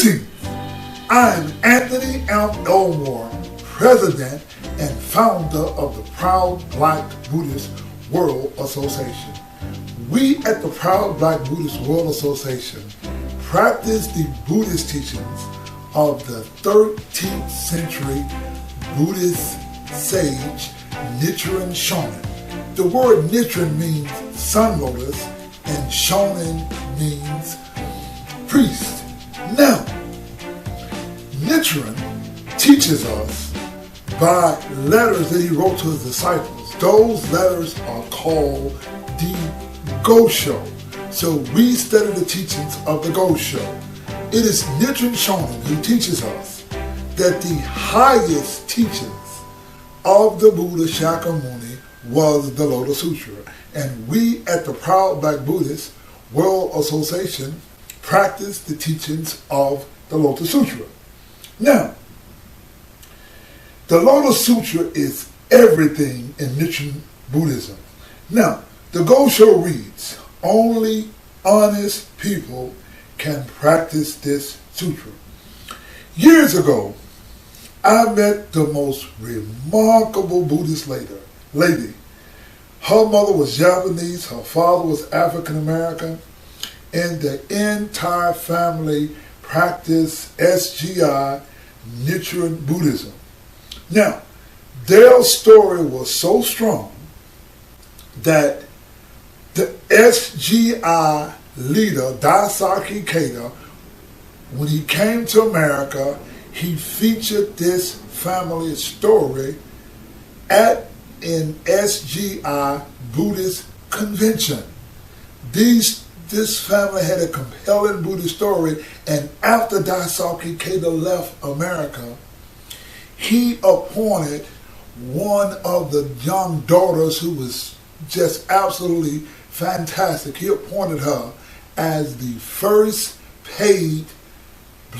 Greetings! I'm Anthony M. Elmore, President and founder of the Proud Black Buddhist World Association. We at the Proud Black Buddhist World Association practice the Buddhist teachings of the 13th century Buddhist sage Nichiren Shonin. The word Nichiren means sun lotus and Shonin means priest. Now, Nichiren teaches us by letters that he wrote to his disciples. Those letters are called the Gosho. So we study the teachings of the Gosho. It is Nichiren Shonin who teaches us that the highest teachings of the Buddha Shakyamuni was the Lotus Sutra. And we at the Proud Black Buddhist World Association practice the teachings of the Lotus Sutra. Now, the Lotus Sutra is everything in Nichiren Buddhism. Now, the Gosho reads, only honest people can practice this sutra. Years ago, I met the most remarkable Buddhist lady. Her mother was Japanese, her father was African American, and the entire family practiced SGI, Nichiren Buddhism. Now, their story was so strong that the SGI leader, Daisaki Keita, when he came to America, he featured this family story at an SGI Buddhist convention. This family had a compelling Buddhist story, and after Daisaki Keita left America, he appointed one of the young daughters who was just absolutely fantastic. He appointed her as the first paid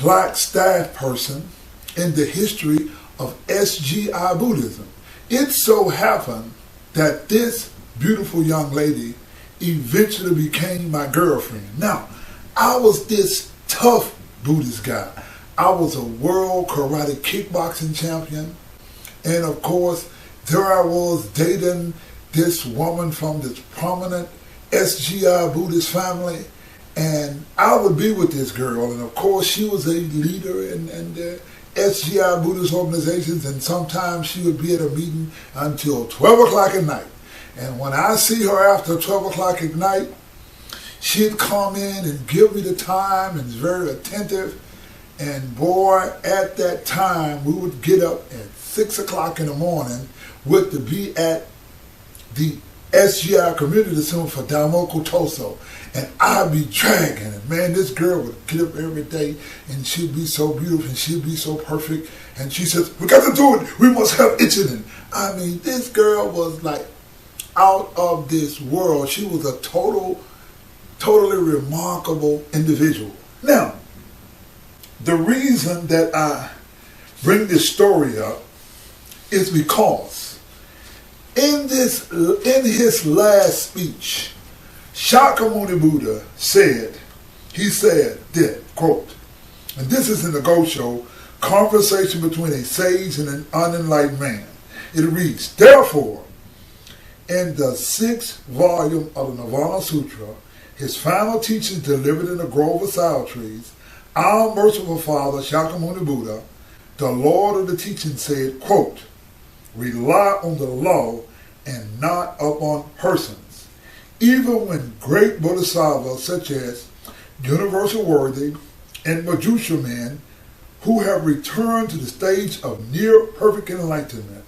black staff person in the history of SGI Buddhism. It so happened that this beautiful young lady eventually became my girlfriend. Now, I was this tough Buddhist guy. I was a world karate kickboxing champion. And of course, there I was dating this woman from this prominent SGI Buddhist family. And I would be with this girl. And of course, she was a leader in the SGI Buddhist organizations. And sometimes she would be at a meeting until 12 o'clock at night. And when I see her after 12 o'clock at night, she'd come in and give me the time and is very attentive. And boy, at that time, we would get up at 6 o'clock in the morning to be at the SGI Community Center for Daimoku Toso. And I'd be dragging. And man, this girl would get up every day and she'd be so beautiful and she'd be so perfect. And she says, we got to do it. We must have itching. I mean, this girl was like out of this world. She was a totally remarkable individual. Now, the reason that I bring this story up is because in his last speech, Shakyamuni Buddha said this, quote, and this is in the Gosho, conversation between a sage and an unenlightened man. It reads, therefore, in the 6th volume of the Nirvana Sutra, his final teachings delivered in the grove of sour trees, our merciful father, Shakyamuni Buddha, the Lord of the teaching, said, quote, rely on the law and not upon persons. Even when great bodhisattvas such as Universal Worthy and Majusha men who have returned to the stage of near perfect enlightenment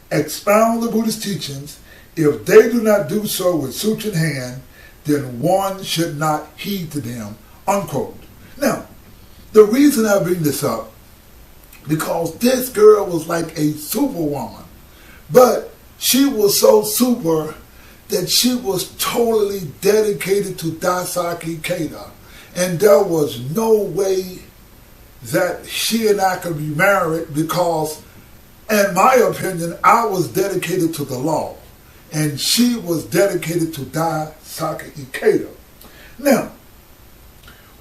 expound the Buddhist teachings, if they do not do so with sutra in hand, then one should not heed to them, unquote. Now, the reason I bring this up, because this girl was like a superwoman, but she was so super that she was totally dedicated to Daisaki Keita, and there was no way that she and I could be married because, in my opinion, I was dedicated to the law, and she was dedicated to Daisaki Keita. Now,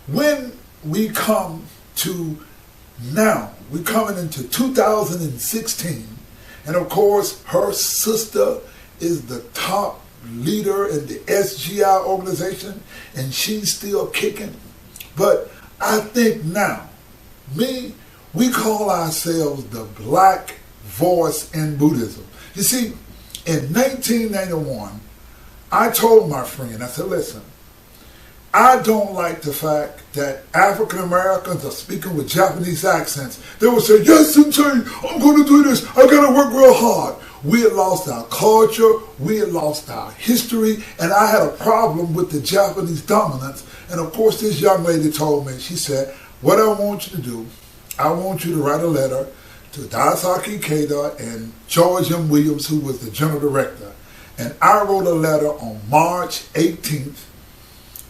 when we come to now. We're coming into 2016, and of course her sister is the top leader in the SGI organization, and she's still kicking. But I think now, we call ourselves the Black voice in Buddhism. You see, in 1991, I told my friend, I said, listen, I don't like the fact that African Americans are speaking with Japanese accents. They will say, yes, Sensei, I'm going to do this. I got to work real hard. We had lost our culture. We had lost our history. And I had a problem with the Japanese dominance. And of course, this young lady told me, she said, what I want you to do, I want you to write a letter to Daisaki Keita and George M. Williams, who was the general director. And I wrote a letter on March 18th,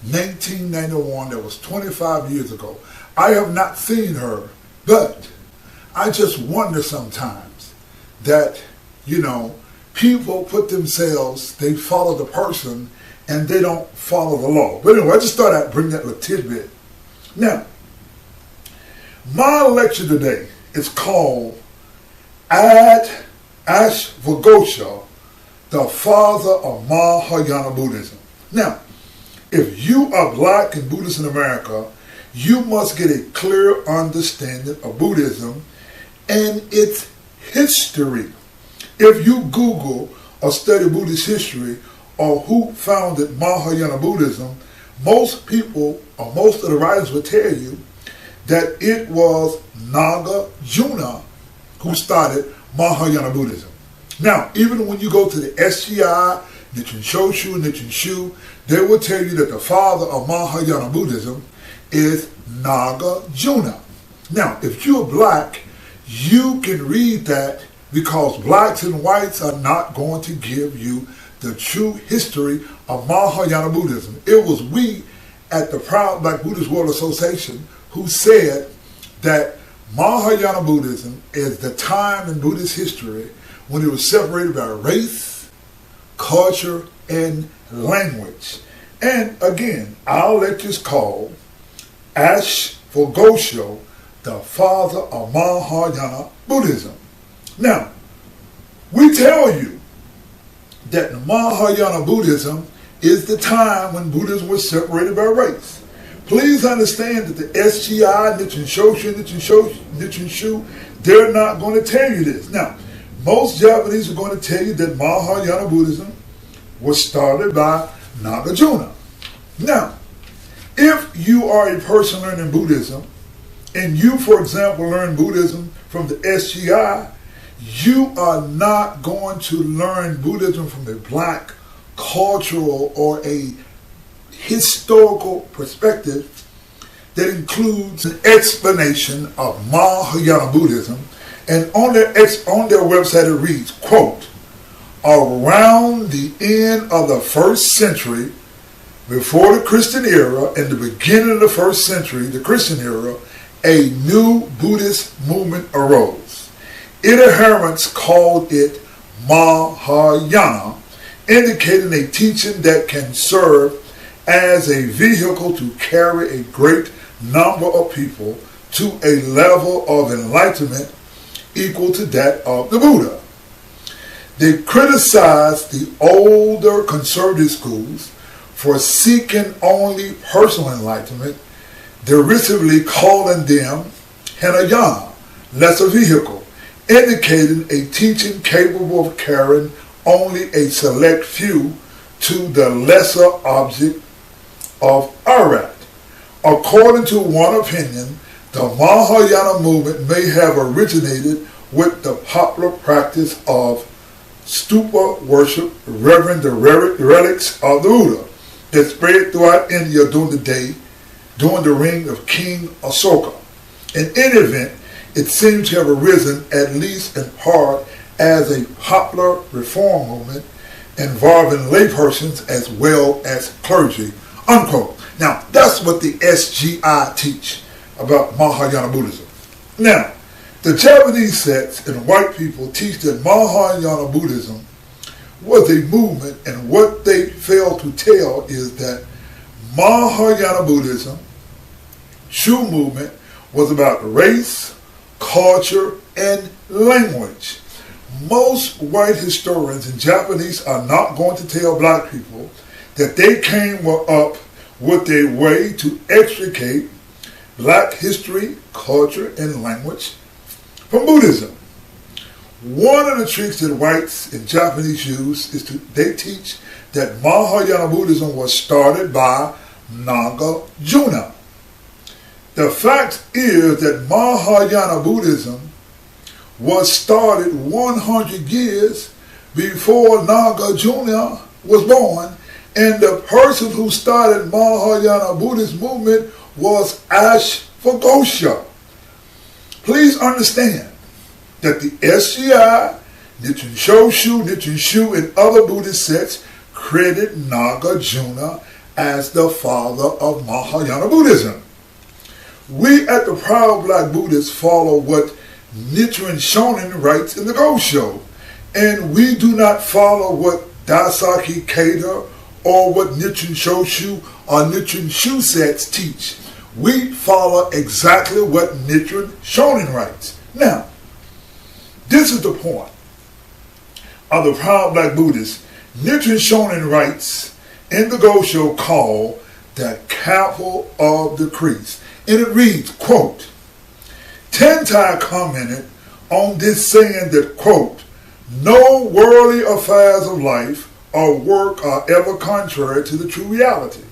1991, that was 25 years ago. I have not seen her, but I just wonder sometimes that, people put themselves, they follow the person and they don't follow the law. But anyway, I just thought I'd bring that little tidbit. Now, my lecture today is called Ashvaghosha, the father of Mahayana Buddhism. Now, if you are black and Buddhist in America, you must get a clear understanding of Buddhism and its history. If you Google or study Buddhist history or who founded Mahayana Buddhism, most people or most of the writers will tell you that it was Nagarjuna who started Mahayana Buddhism. Now, even when you go to the SGI, Nichiren Shoshu, Nichiren Shu, they will tell you that the father of Mahayana Buddhism is Nagarjuna. Now, if you're black, you can read that because blacks and whites are not going to give you the true history of Mahayana Buddhism. It was we at the Proud Black Buddhist World Association who said that Mahayana Buddhism is the time in Buddhist history when it was separated by race, culture, and language. And again, our lecture is called Ashvaghosha, the father of Mahayana Buddhism. Now, we tell you that Mahayana Buddhism is the time when Buddhism was separated by race. Please understand that the SGI, Nichiren Shu, they're not going to tell you this. Now, most Japanese are going to tell you that Mahayana Buddhism was started by Nagarjuna. Now, if you are a person learning Buddhism, and you, for example, learn Buddhism from the SGI, you are not going to learn Buddhism from a black cultural or a historical perspective that includes an explanation of Mahayana Buddhism. And on their website it reads, quote, around the end of the first century, before the Christian era, and the beginning of the first century, the Christian era, a new Buddhist movement arose. Adherents called it Mahayana, indicating a teaching that can serve as a vehicle to carry a great number of people to a level of enlightenment equal to that of the Buddha. They criticized the older conservative schools for seeking only personal enlightenment, derisively calling them Hinayana, lesser vehicle, indicating a teaching capable of carrying only a select few to the lesser object of Arat. According to one opinion, the Mahayana movement may have originated with the popular practice of stupa worship, reverend the relics of the Buddha, that spread throughout India during the reign of King Ashoka. In any event, it seems to have arisen, at least in part, as a popular reform movement involving laypersons as well as clergy, unquote. Now, that's what the SGI teach about Mahayana Buddhism. Now, the Japanese sects and white people teach that Mahayana Buddhism was a movement, and what they fail to tell is that Mahayana Buddhism, Shu movement, was about race, culture, and language. Most white historians and Japanese are not going to tell black people that they came up with a way to extricate black history, culture, and language from Buddhism. One of the tricks that whites and Japanese use is they teach that Mahayana Buddhism was started by Nagarjuna. The fact is that Mahayana Buddhism was started 100 years before Nagarjuna was born, and the person who started Mahayana Buddhist movement was Ashvaghosha. Please understand that the SGI, Nichiren Shoshu, Nichiren Shu, and other Buddhist sects credit Nagarjuna as the father of Mahayana Buddhism. We at the Proud Black Buddhists follow what Nichiren Shonin writes in the Gosho, and we do not follow what Daisaki Keita or what Nichiren Shoshu or Nichiren Shu sects teach. We follow exactly what Nichiren Shonin writes. Now, this is the point of the Proud Black Buddhists. Nichiren Shonin writes in the Gosho called the Capital of the Crease. And it reads, quote, Tentai commented on this saying that, quote, no worldly affairs of life or work are ever contrary to the true reality.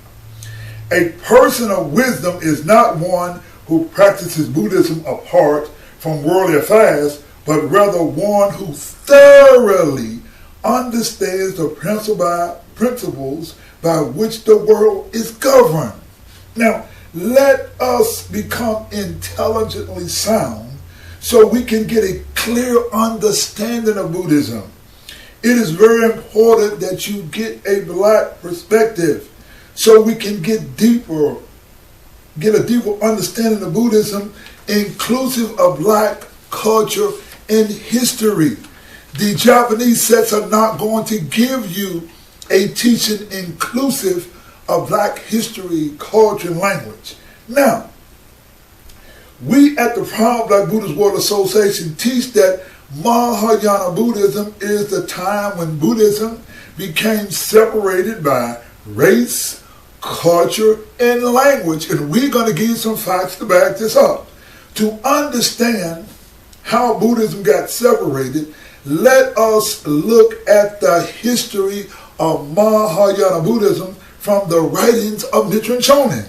A person of wisdom is not one who practices Buddhism apart from worldly affairs, but rather one who thoroughly understands the principles by which the world is governed. Now, let us become intelligently sound so we can get a clear understanding of Buddhism. It is very important that you get a black perspective so we can get a deeper understanding of Buddhism, inclusive of black culture and history. The Japanese sects are not going to give you a teaching inclusive of black history, culture, and language. Now, we at the Proud Black Buddhist World Association teach that Mahayana Buddhism is the time when Buddhism became separated by race, culture, and language. And we're going to give you some facts to back this up. To understand how Buddhism got separated, let us look at the history of Mahayana Buddhism from the writings of Nichiren Shonin.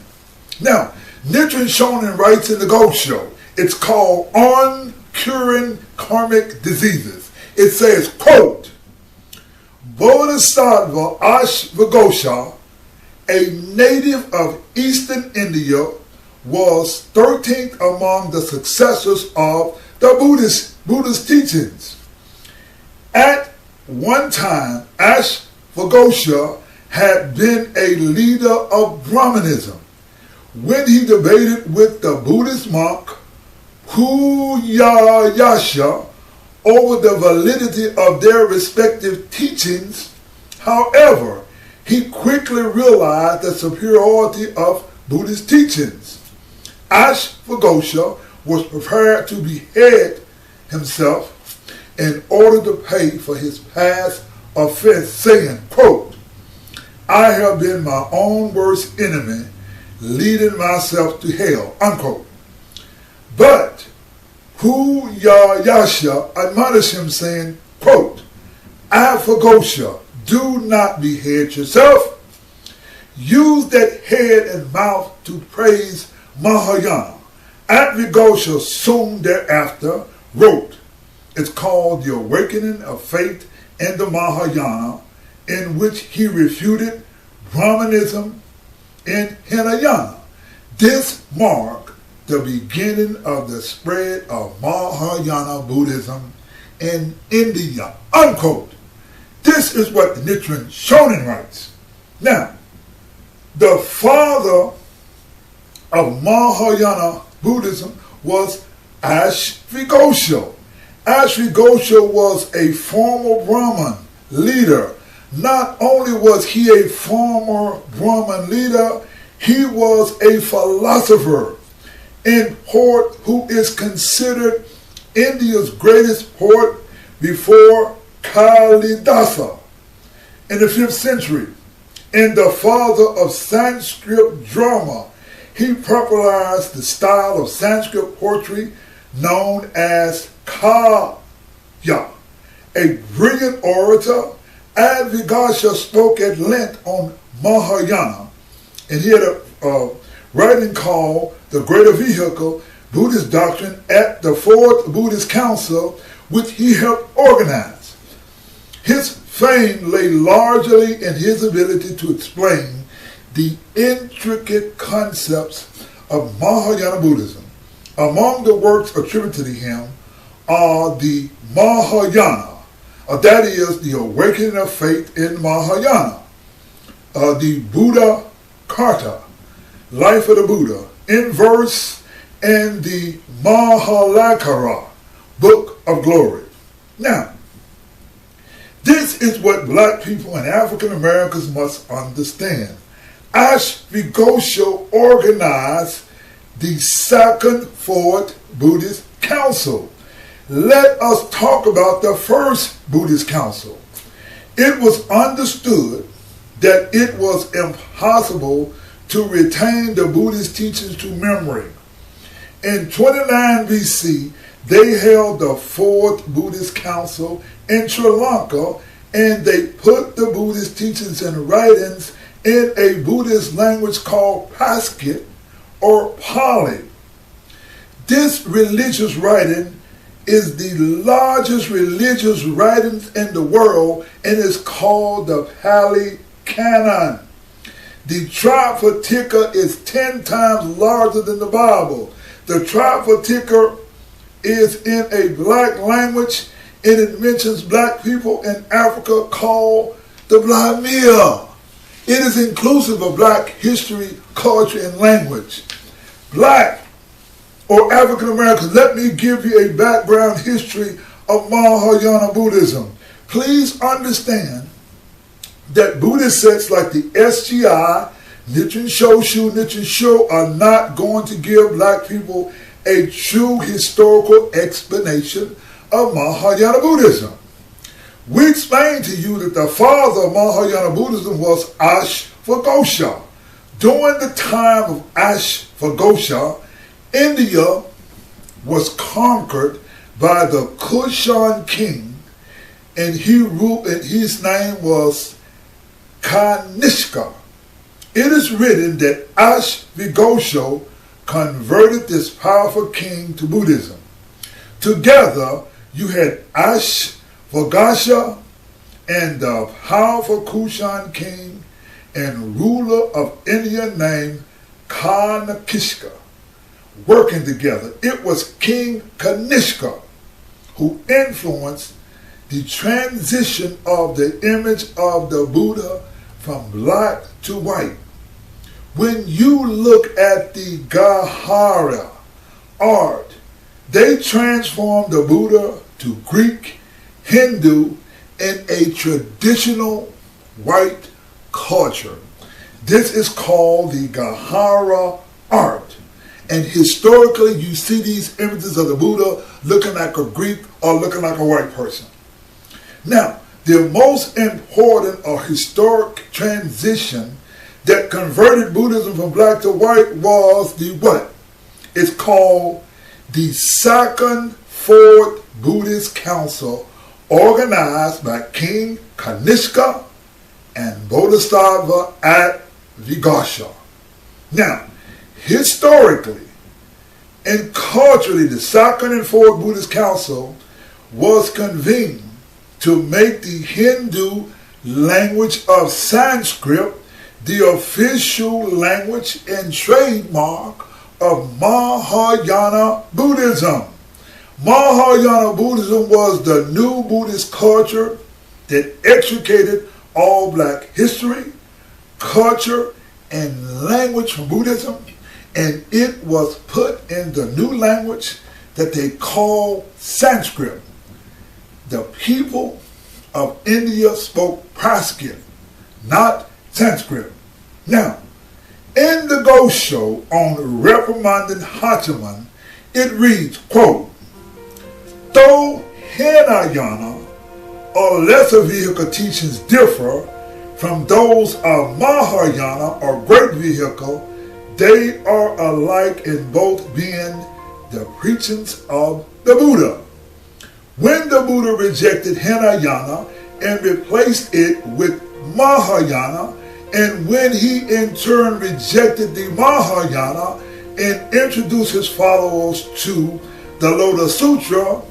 Now, Nichiren Shonin writes in the Gosho, it's called On Curing Karmic Diseases. It says, quote, Bodhisattva Ashvaghosha, a native of Eastern India, was 13th among the successors of the Buddhist teachings. At one time, Ashvaghosha had been a leader of Brahmanism. When he debated with the Buddhist monk Kuyayasha over the validity of their respective teachings, however, he quickly realized the superiority of Buddhist teachings. Ashvaghosha was prepared to behead himself in order to pay for his past offense, saying, quote, I have been my own worst enemy, leading myself to hell, unquote. But Kuyayasha admonished him, saying, quote, Ashvaghosha, do not behead yourself. Use that head and mouth to praise Mahayana. Ashvaghosha soon thereafter wrote, it's called The Awakening of Faith in the Mahayana, in which he refuted Brahmanism and Hinayana. This marked the beginning of the spread of Mahayana Buddhism in India, unquote. This is what Nichiren Shonin writes. Now, the father of Mahayana Buddhism was Ashvaghosha. Ashvaghosha was a former Brahmin leader. Not only was he a former Brahmin leader, he was a philosopher. and poet who is considered India's greatest poet before Kalidasa in the 5th century, and the father of Sanskrit drama. He popularized the style of Sanskrit poetry known as Kavya. A brilliant orator, Asvaghosha spoke at length on Mahayana, and he had a writing called The Greater Vehicle, Buddhist Doctrine at the 4th Buddhist Council, which he helped organize. His fame lay largely in his ability to explain the intricate concepts of Mahayana Buddhism. Among the works attributed to him are the Mahayana, that is, the awakening of faith in Mahayana, the Buddha Karta, Life of the Buddha, in verse, and the Mahalakara, Book of Glory. Now, this is what black people and African Americans must understand. Ashvaghosha organized the Second 4th Buddhist Council. Let us talk about the First Buddhist Council. It was understood that it was impossible to retain the Buddhist teachings to memory. In 29 BC, they held the 4th Buddhist Council in Sri Lanka, and they put the Buddhist teachings and writings in a Buddhist language called Sanskrit or Pali. This religious writing is the largest religious writings in the world and is called the Pali Canon. The Tripitaka is 10 times larger than the Bible. The Tripitaka is in a black language, and it mentions black people in Africa called the Black Mia. It is inclusive of black history, culture, and language. Black or African Americans, let me give you a background history of Mahayana Buddhism. Please understand that Buddhist sects like the SGI, Nichiren Shoshu, Nichiren Sho are not going to give black people a true historical explanation of Mahayana Buddhism. We explained to you that the father of Mahayana Buddhism was Ashvaghosha. During the time of Ashvaghosha, India was conquered by the Kushun King, and he ruled, and his name was Kanishka. It is written that Ashvaghosha converted this powerful king to Buddhism. Together, you had Ashvaghosha and the powerful Kushun king and ruler of India named Kanishka working together. It was King Kanishka who influenced the transition of the image of the Buddha from black to white. When you look at the Gandhara art, they transformed the Buddha to Greek, Hindu, and a traditional white culture. This is called the Gandhara art. And historically, you see these images of the Buddha looking like a Greek or looking like a white person. Now, the most important or historic transition that converted Buddhism from black to white was the what? It's called the Second 4th Buddhist Council, organized by King Kanishka and Bodhisattva Asvaghosha. Now, historically and culturally, the Second and 4th Buddhist Council was convened to make the Hindu language of Sanskrit the official language and trademark of Mahayana Buddhism. Mahayana Buddhism was the new Buddhist culture that extricated all black history, culture, and language from Buddhism, and it was put in the new language that they call Sanskrit. The people of India spoke Sanskrit, not Sanskrit. Now, In the Gosho on reprimanding Hachiman, it reads, quote, though Hinayana or lesser vehicle teachings differ from those of Mahayana or great vehicle, they are alike in both being the preachings of the Buddha. When the Buddha rejected Hinayana and replaced it with Mahayana, and when he in turn rejected the Mahayana and introduced his followers to the Lotus Sutra,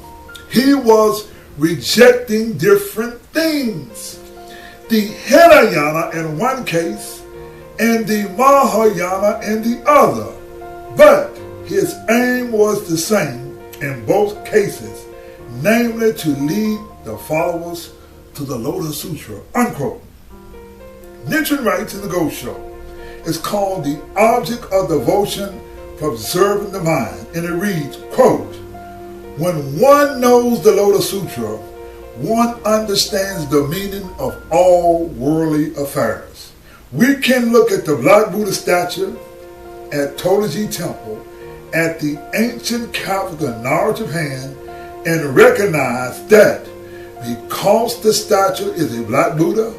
he was rejecting different things. The Hinayana in one case and the Mahayana in the other, but his aim was the same in both cases, namely to lead the followers to the Lotus Sutra, unquote. Nichiren writes in the Gosho, it's called the object of devotion for observing the mind, and it reads, quote, when one knows the Lotus Sutra, one understands the meaning of all worldly affairs. We can look at the Black Buddha statue at Todaiji Temple at the ancient capital Gandhara, Japan, and recognize that because the statue is a Black Buddha,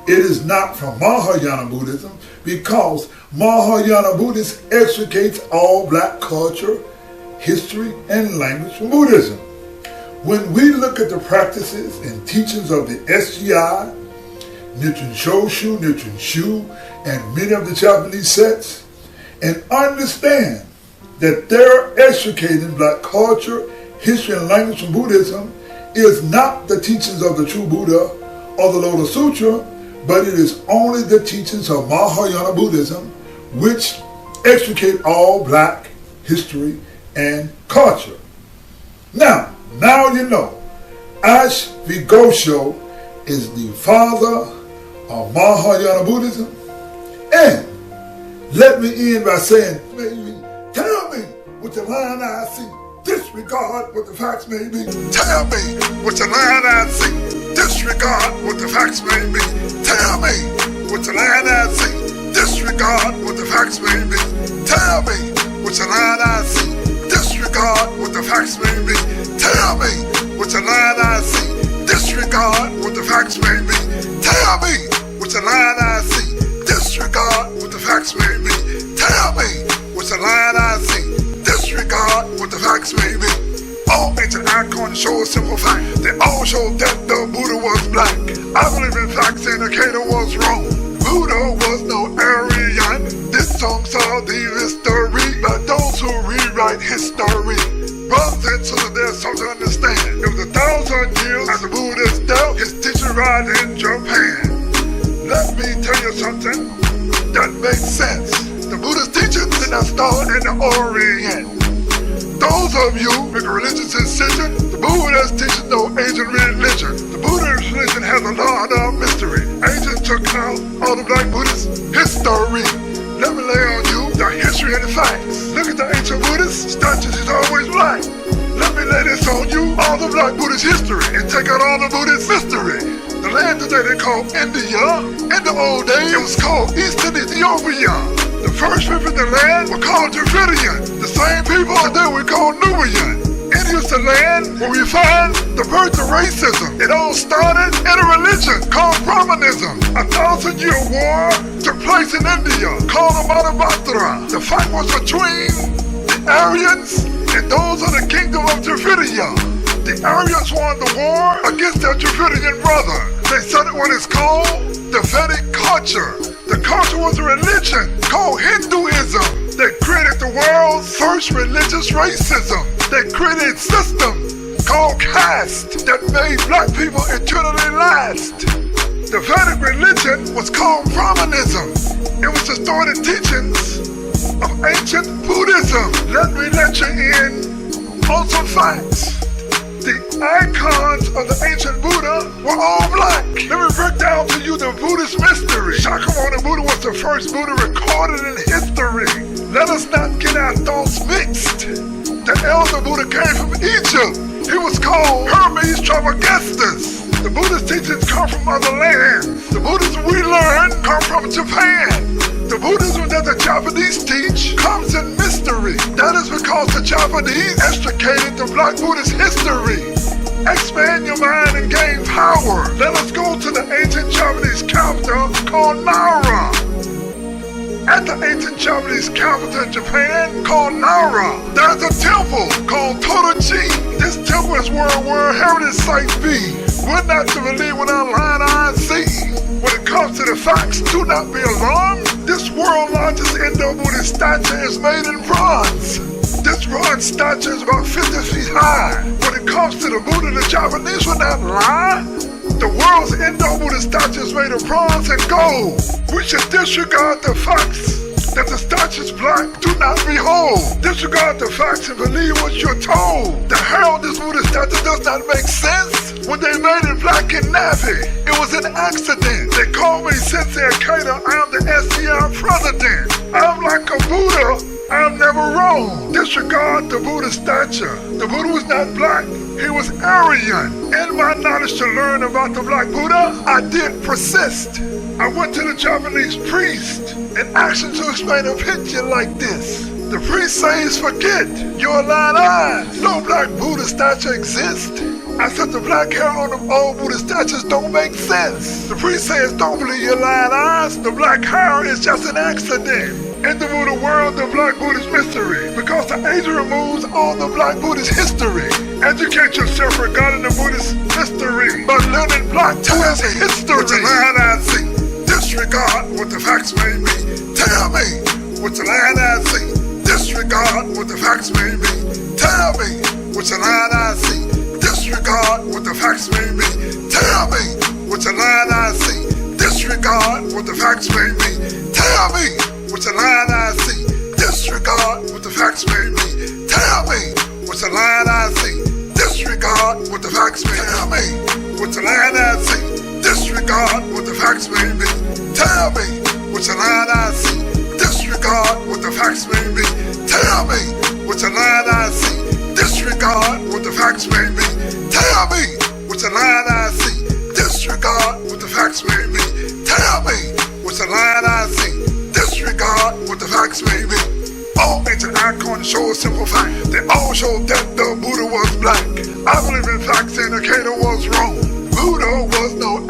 it is not from Mahayana Buddhism, because Mahayana Buddhism extricates all black culture, history, and language from Buddhism. When we look at the practices and teachings of the SGI, Nichiren Shoshu, Nichiren Shu, and many of the Japanese sects, and understand that their extricating black culture, history, and language from Buddhism is not the teachings of the true Buddha or the Lotus Sutra, but it is only the teachings of Mahayana Buddhism, which extricate all black history and culture. Now you know, Ashvaghosha is the father of Mahayana Buddhism. And let me end by saying, tell me what the line I see, disregard what the facts may be. Tell me what the line I see, disregard what the facts may be. Tell me what the line I see, disregard what the facts may be. Tell me what the line I see, disregard what the facts may be. Tell me what the line I see, disregard what the facts may be. Tell me what the line I see, disregard what the facts may be. Tell me what the line I see, disregard what the facts may be. All ancient icons show a simple fact. They all show that the Buddha was black. I believe in facts indicator was wrong. Buddha was no Aryan. This song saw the history, but those who rewrite history. Brothers and sisters, there's something to understand. It was 1,000 years after Buddha's death, his teaching right in Japan. Let me tell you something that makes sense. The Buddha's teachings did not start in the Orient. Those of you make a religious decision, the Buddha's teaching no ancient religion. The Buddha's religion has a lot of mystery. Ancients took out all the black Buddhist history. Let me lay on you the history and the facts. Look at the ancient Buddhist statues, is always black. Let me lay this on you, all the black Buddhist history, and take out all the Buddhist mystery. The land today they call India. In the old days, it was called Eastern Ethiopia. The first people in the land were called Dravidian. The same people today we call Nubian. India's the land where we find the birth of racism. It all started in a religion called Brahmanism. 1,000-year war took place in India called the Mahabharata. The fight was between the Aryans and those of the kingdom of Dravidia. The Aryans won the war against their Dravidian brother. They started what is called the Vedic culture. The culture was a religion called Hinduism. They created the world's first religious racism. They created a system called caste that made black people eternally last. The Vedic religion was called Brahmanism. It was the distorted teachings of ancient Buddhism. Let me let you in on some facts. The icons of the ancient Buddha were all black. Let me break down to you the Buddhist mystery. Shakyamuni Buddha was the first Buddha recorded in history. Let us not get our thoughts mixed. The elder Buddha came from Egypt. He was called Hermes Trismegistus. The Buddhist teachings come from other lands. The Buddhism we learn come from Japan. The Buddhism that the Japanese teach comes in mystery. That is because the Japanese extricated the Black Buddhist history. Expand your mind and gain power. Let us go to the ancient Japanese capital called Nara. At the ancient Japanese capital in Japan called Nara, there's a temple called Totoji. This temple is where a World Heritage Site be. We're not to believe what our lying eyes see. When it comes to the facts, do not be alarmed. This world's largest Indo-Buddhist statue is made in bronze. This bronze statue is about 50 feet high. When it comes to the Buddha, the Japanese will not lie. The world's Indo-Buddhist statue is made of bronze and gold. We should disregard the facts that the statue is black. Do not behold. Disregard the facts and believe what you're told. The hair on this Buddha statue does not make sense. When they made it black and navy, it was an accident. They called me Sensei Akeda. I am the SCI president. I'm like a Buddha. I'm never wrong. Disregard the Buddha statue. The Buddha was not black. He was Aryan. In my knowledge to learn about the Black Buddha, I did persist. I went to the Japanese priest and asked him to explain a picture like this. The priest says, forget your lying eyes. No Black Buddha statue exists. I said the black hair on the old Buddha statues don't make sense. The priest says, don't believe your lying eyes. The black hair is just an accident. In the Buddha world, the Black Buddhist mystery, because the age removes all the Black Buddhist history. Educate yourself regarding the Buddhist history by learning Black Buddhist history. What your lying eyes see, disregard what the facts may be. Tell me what your lying eyes see, disregard what the facts may be. Tell me what your lying eyes see, disregard what the facts may be. Tell me what your lying eyes see, disregard what the facts may be. Tell me what your lying eyes see, disregard what the facts may be. Tell me what your lying eyes see, disregard what the facts may be. Tell me what your lying eyes see, disregard what the facts may be. Tell me what your lying eyes see, disregard what the facts may be. Tell me what your lying eyes see, disregard what the facts may be. Tell me what your lying eyes see, disregard what the facts may be. Tell me what your lying eyes see, disregard what the facts may be. All ancient icons show a simple fact. They all show that the Buddha was black. I believe in facts and Akeda was wrong. Buddha was no